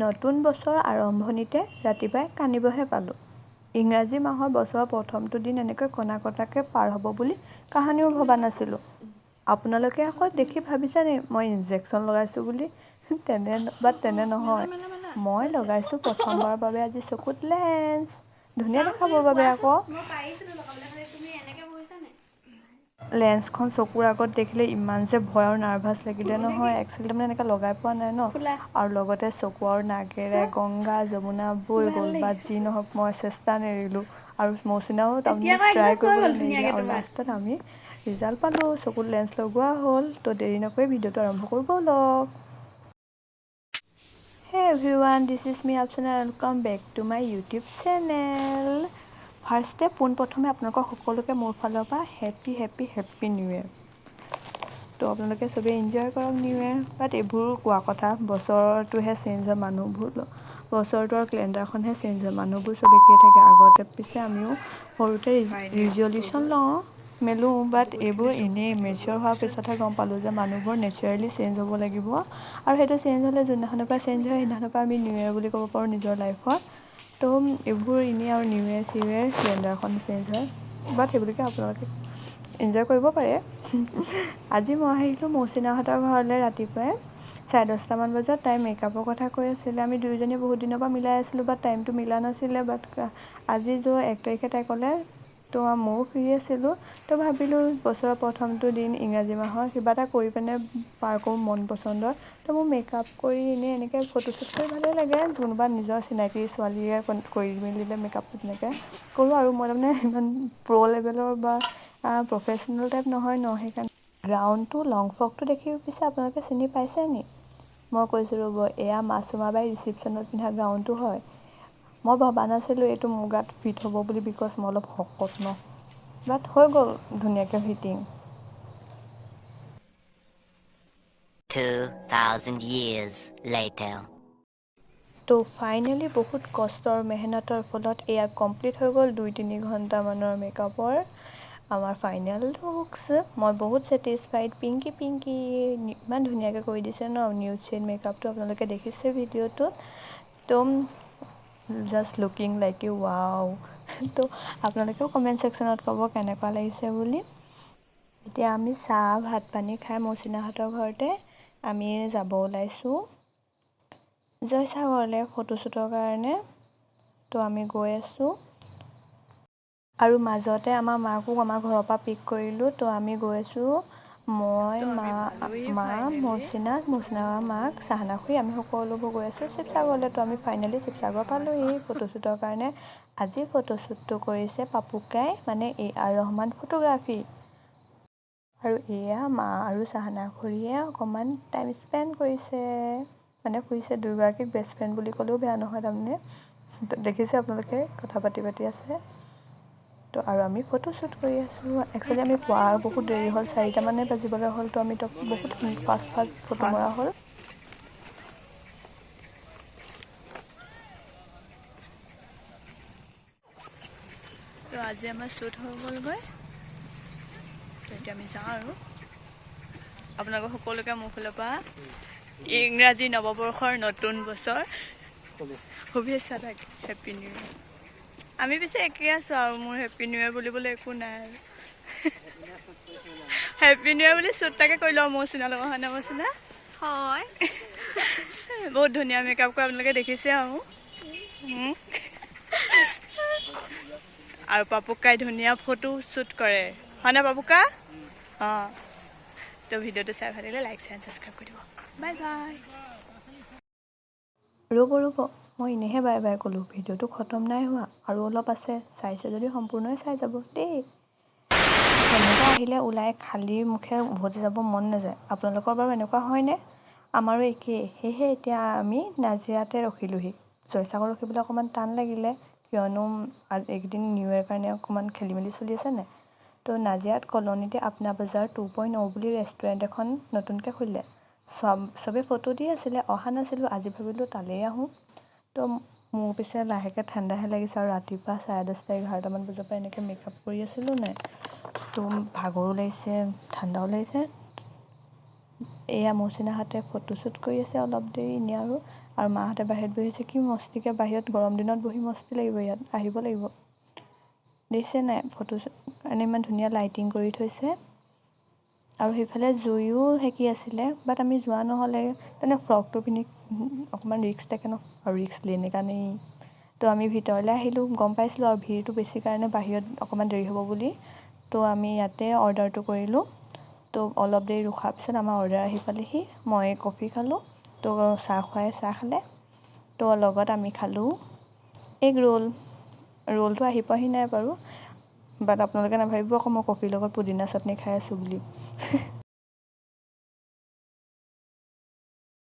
নতুন বছৰ আৰম্ভণিতে ৰাতিপুৱাই কান্দিবহে পালোঁ। ইংৰাজী মাহৰ বছৰৰ প্ৰথমটো দিন এনেকৈ কণা কটাকৈ পাৰ হ'ব বুলি কাহানিও ভবা নাছিলোঁ। আপোনালোকে আকৌ দেখি ভাবিছেনে মই ইনজেকশ্যন লগাইছোঁ বুলি? তেনে নহয়। মই লগাইছোঁ প্ৰথমবাৰৰ বাবে আজি চকুত লেন্স। ধুনীয়া দেখাবৰ বাবে আকৌ। লেন্সখন চকুৰ আগত দেখিলে ইমান যে ভয় আৰু নাৰ্ভাছ লাগিলে নহয়। একচুৱেলি তাৰমানে এনেকৈ লগাই পোৱা নাই ন। আৰু লগতে চকু আৰু নাকেৰে গংগা যমুনা বৈ গ'ল বা যি নহওক মই চেষ্টা নেৰিলোঁ। আৰু মৌচিনাও তাৰমানে ট্ৰাই কৰিবলৈ নেৰিলে। আৰু লাষ্টত আমি ৰিজাল্ট পালোঁ, চকুত লেন্স লগোৱা হ'ল। তো দেৰি নকৰি ভিডিঅ'টো আৰম্ভ কৰোঁ ব'লক। Hey everyone, this is me Afsana and welcome back to my YouTube channel. ফাৰ্ষ্টে পোনপ্ৰথমে আপোনালোকক সকলোকে মোৰ ফালৰ পৰা হেপী নিউ ইয়েৰ। তো আপোনালোকে চবেই এনজয় কৰক নিউ ইয়েৰ। বাট এইবোৰ কোৱা কথা, বছৰটোহে চেঞ্জ হয়, মানুহবোৰ বছৰটো আৰু কেলেণ্ডাৰখনহে চেঞ্জ হয়, মানুহবোৰ চব একেই থাকে। আগতে পিছে আমিও সৰুতে ৰিজলিউশ্যন লওঁ মেলোঁ, বাট এইবোৰ এনেই মেচিয়ৰ হোৱাৰ পিছতহে গম পালোঁ যে মানুহবোৰ নেচাৰেলি চেঞ্জ হ'ব লাগিব। আৰু সেইটো চেঞ্জ হ'লে যোনদিনাখনৰ পৰা চেঞ্জ হয় সেইদিনাখনৰ পৰা আমি নিউ ইয়েৰ বুলি ক'ব পাৰোঁ নিজৰ লাইফত। তো এইবোৰ এনেই আৰু নিউ ইয়েৰ কেলেণ্ডাৰখন চেঞ্জ হয়, বাট সেইবুলিকে আপোনালোকে এনজয় কৰিব পাৰে। আজি মই আহিলোঁ মৌচিনাহঁতৰ ঘৰলৈ ৰাতিপুৱাই 10:30মান বজাত। তাই মেকআপৰ কথা কৈ আছিলে। আমি দুয়োজনী বহুত দিনৰ পৰা মিলাই আছিলোঁ, বাট টাইমটো মিলা নাছিলে। বাট আজি 1 তাৰিখে তাই ক'লে, তো ময়ো ফ্ৰী আছিলোঁ। তো ভাবিলোঁ বছৰৰ প্ৰথমটো দিন ইংৰাজী মাহৰ কিবা এটা কৰি পিনে পাৰ কৰোঁ মন পচন্দৰ। তো মোৰ মেকআপ কৰি এনেকৈ ফটোশ্বুট কৰি ভালেই লাগে। কোনোবা নিজৰ চিনাকি ছোৱালীয়ে কৰি মেলিলে মেকআপটো তেনেকৈ কৰোঁ। আৰু মই তাৰমানে ইমান প্ৰ' লেভেলৰ বা প্ৰফেচনেল টাইপ নহয় ন, সেইকাৰণে গ্ৰাউণ্ডটো লং ফ্ৰকটো দেখি পিছে আপোনালোকে চিনি পাইছে নি? মই কৈছোঁ ৰ'ব, এয়া মাছুমাবাই ৰিচিপশ্যনত পিন্ধা গ্ৰাউণ্ডটো হয়। মই ভবা নাছিলোঁ এইটো মোৰ গাত ফিট হ'ব বুলি, বিকজ মই অলপ শকত ন, বাট হৈ গ'ল ধুনীয়াকৈ ফিটিং। 2000 years later. তো ফাইনেলি বহুত কষ্ট আৰু মেহনতৰ ফলত এয়া কমপ্লিট হৈ গ'ল 2-3 ঘণ্টামানৰ মেকআপৰ আমাৰ ফাইনেল লুকছ। মই বহুত ছেটিছফাইড। পিংকি ইমান ধুনীয়াকৈ কৰি দিছে ন নিউড শ্বেড মেকআপটো, আপোনালোকে দেখিছে ভিডিঅ'টোত। তো just looking like you wow. তো আপোনালোকেও কমেণ্ট ছেকশ্যনত ক'ব কেনেকুৱা লাগিছে বুলি। এতিয়া আমি চাহ ভাত পানী খাই মৌচিনাহঁতৰ ঘৰতে আমি যাব ওলাইছোঁ জয়সাগৰলৈ ফটোশ্বুটৰ কাৰণে। তো আমি গৈ আছোঁ আৰু মাজতে আমাৰ মাকো আমাৰ ঘৰৰ পৰা পিক কৰিলোঁ। তো আমি গৈ আছোঁ, মই মা মৌচিনাৰ মাক চাহানা খুৰী, আমি সকলোবোৰ গৈ আছোঁ শিৱসাগৰলৈ। তো আমি ফাইনেলি শিৱসাগৰ পালোঁহি ফটোশ্বুটৰ কাৰণে। আজি ফটোশ্বুটটো কৰিছে পাপুকাই, মানে AR ৰহমান ফটোগ্ৰাফী। আৰু এয়া মা আৰু চাহানা খুৰীয়ে অকণমান টাইম স্পেণ্ড কৰিছে, মানে ফুৰিছে। দুয়োগৰাকীক বেষ্ট ফ্ৰেণ্ড বুলি ক'লেও বেয়া নহয় তাৰমানে। দেখিছে আপোনালোকে কথা পাতি আছে। তো আৰু আমি ফটোশ্বুট কৰি আছোঁ। একচুৱেলি আমি পোৱা বহুত দেৰি হ'ল, 4টামানে বাজিবলৈ হ'ল। তো আমি বহুত ফাষ্ট ফটো মৰা হ'ল। তো আজি আমাৰ শ্বুট হৈ গ'লগৈ। তো এতিয়া আমি যাওঁ আৰু আপোনালোকক সকলোকে মোৰ ফালৰ পৰা ইংৰাজী নৱবৰ্ষৰ নতুন বছৰ শুভেচ্ছা থাকে। Happy new year. আমি পিছে একেই আছোঁ আৰু মোৰ হেপী নিউ ইয়েৰ বুলিবলৈ একো নাই আৰু। হেপী নিউ ইয়েৰ বুলি শ্বুট তাকে কৰি লওঁ মৌচিনা লগত, হয় নে মৌচিনা? হয়। বহুত ধুনীয়া মেকআপ কৰা আপোনালোকে দেখিছে আৰু। আৰু পাপুকাই ধুনীয়া ফটো শ্বুট কৰে, হয়নে পাপুকা? অঁ। তো ভিডিঅ'টো চাই ভাল লাগিলে লাইক শ্বেয়াৰ ছাবস্ক্ৰাইব কৰি দিব। Bye bye. ৰ'ব, মই এনেহে বাই বাই ক'লোঁ, ভিডিঅ'টো খতম নাই হোৱা, আৰু অলপ আছে। চাইছে যদি সম্পূৰ্ণই চাই যাব দেই। তেনেকুৱা আহিলে ওলাই খালী মুখে উভতি যাব মন নাযায়। আপোনালোকৰ বাৰু এনেকুৱা হয়নে? আমাৰো একেই। সেয়েহে এতিয়া আমি নাজিৰাতে ৰখিলোঁহি। জয়সাগৰ ৰখিবলৈ অকণমান টান লাগিলে, কিয়নো এইকেইদিন নিউ ইয়েৰ কাৰণে অকণমান খেলি মেলি চলি আছে নাই। তো নাজিৰাত কলনীতে আপনা বজাৰ 2.0 বুলি ৰেষ্টুৰেণ্ট এখন নতুনকৈ খুলিলে। চবেই ফটো দি আছিলে, অহা নাছিলোঁ। আজি ভাবিলোঁ তালেই আহোঁ। তো মোৰ পিছে লাহেকৈ ঠাণ্ডাহে লাগিছে, আৰু ৰাতিপুৱা 10:30-11টামান বজাৰ পৰা এনেকৈ মেকআপ কৰি আছিলোঁ নাই। তো ভাগৰো লাগিছে, ঠাণ্ডাও লাগিছে। এয়া মৌচিনাহঁতে ফটোশ্বুট কৰি আছে অলপ দেৰি এনে আৰু মাহঁতে বাহিৰত বহি আছে। কি মস্তিকৈ বাহিৰত গৰম দিনত বহি মস্তি লাগিব, ইয়াত আহিব লাগিব। দেখিছে নাই ফটোশ্বুট কাৰণে ইমান ধুনীয়া লাইটিং কৰি থৈছে। আৰু সেইফালে জুইও সেকি আছিলে, বাট আমি যোৱা নহ'লে তেনে ফ্ৰকটো পিন্ধি অকণমান ৰিস্ক থাকে ন, আৰু ৰিস্ক লেনে কাৰণে তো আমি ভিতৰলৈ আহিলোঁ। গম পাইছিলোঁ আৰু ভিৰটো বেছি কাৰণে বাহিৰত অকণমান দেৰি হ'ব বুলি, তো আমি ইয়াতে অৰ্ডাৰটো কৰিলোঁ। তো অলপ দেৰি ৰখাৰ পিছত আমাৰ অৰ্ডাৰ আহি পালেহি। মই কফি খালোঁ, তো চাহ খুৱাই চাহ খালে। তো লগত আমি খালোঁ এগ ৰোলটো আহি পোৱাহি নাই বাৰু, বাট আপোনালোকে নাভাবিব আকৌ মই কফিৰ লগত পুদিনা চাটনি খাই আছোঁ বুলি।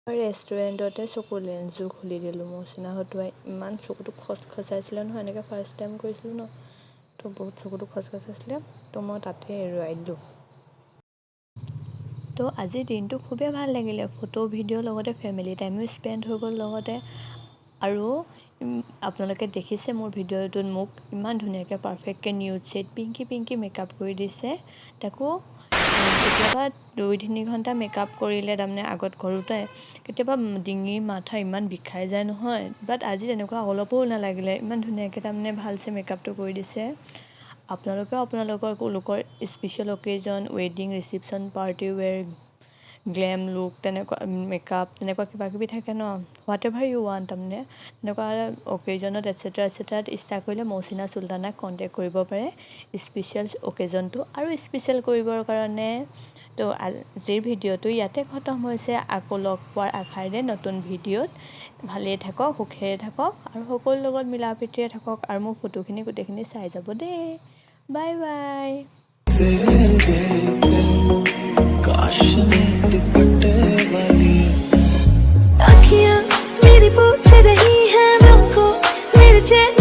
ৰেষ্টুৰেণ্টতে চকুৰ লেন্সযোৰ খুলি দিলোঁ। মৌচিনা হতুৱাই ইমান চকুটো খচখচাইছিলে নহয়, এনেকৈ ফাৰ্ষ্ট টাইম কৰিছিলোঁ ন, তো বহুত চকুটো খচখচাইছিলে, তো মই তাতে এৰুৱাই দিলোঁ। তো আজিৰ দিনটো খুবেই ভাল লাগিলে, ফটো ভিডিঅ'ৰ লগতে ফেমিলি টাইমো স্পেণ্ড হৈ গ'ল লগতে। আৰু আপোনালোকে দেখিছে মোৰ ভিডিঅ'টোত মোক ইমান ধুনীয়াকৈ পাৰফেক্টকৈ নিউড শ্বেড পিংকি মেকআপ কৰি দিছে। তাকো কেতিয়াবা 2-3 ঘণ্টা মেকআপ কৰিলে তাৰমানে আগত কৰোঁতে কেতিয়াবা ডিঙি মাথা ইমান বিষাই যায় নহয়, বাট আজি তেনেকুৱা অলপো নালাগিলে। ইমান ধুনীয়াকৈ তাৰমানে ভালছে মেকআপটো কৰি দিছে। আপোনালোকেও আপোনালোকৰ স্পেচিয়েল অকেজন, ৱেডিং, ৰিচিপশ্যন, পাৰ্টি ৱেৰ, গ্লেম লুক, তেনেকুৱা মেকআপ, তেনেকুৱা কিবাকিবি থাকে ন, হোৱাট এভাৰ ইউ ৱান্ট, তাৰমানে তেনেকুৱা অকেজনত এটচেট্ৰাত ইচ্ছা কৰিলে মৌচিনা চুলতানাক কণ্টেক্ট কৰিব পাৰে স্পেচিয়েল অকেজনটো আৰু স্পেচিয়েল কৰিবৰ কাৰণে। তো আজিৰ ভিডিঅ'টো ইয়াতে খতম হৈছে। আকৌ লগ পোৱাৰ আশাৰে নতুন ভিডিঅ'ত। ভালেই থাকক, সুখেৰে থাকক আৰু সকলোৰ লগত মিলা প্ৰীতিৰে থাকক, আৰু মোৰ ফটোখিনি গোটেইখিনি চাই যাব দেই। Bye bye. अखियां मेरी पूछ रही हैं हमको, मेरे चैन